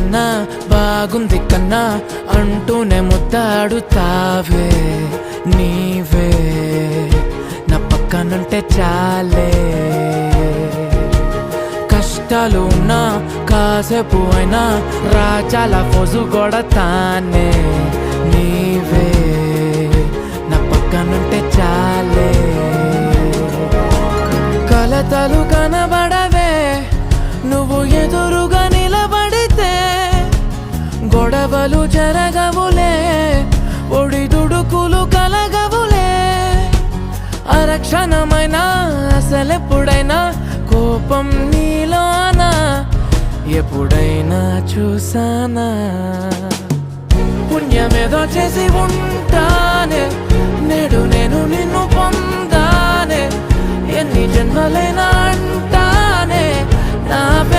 కన్నా బాగుంది కన్నా అంటూనే ముద్దాడుతావే నీవే నా పక్కనుంటే చాలే. కష్టాలు ఉన్నా కాసేపు అయినా రాజాల ఫోజు కొడతానే నీవే నా పక్కనుంటే చాలే. కలతలు కనబడవే నువ్వు ఎదురుగా నిలబడితే, గొడవలు జరగవులే ఒడిదుడుకులు కలగవులే. అరక్షణమైనా అసలెప్పుడైనా కోపం నీలోనా ఎప్పుడైనా చూసానా? పుణ్యమేదో చేసి ఉంటానే నేడు నేను నిన్ను పొందానే. ఎన్ని జన్మలైనా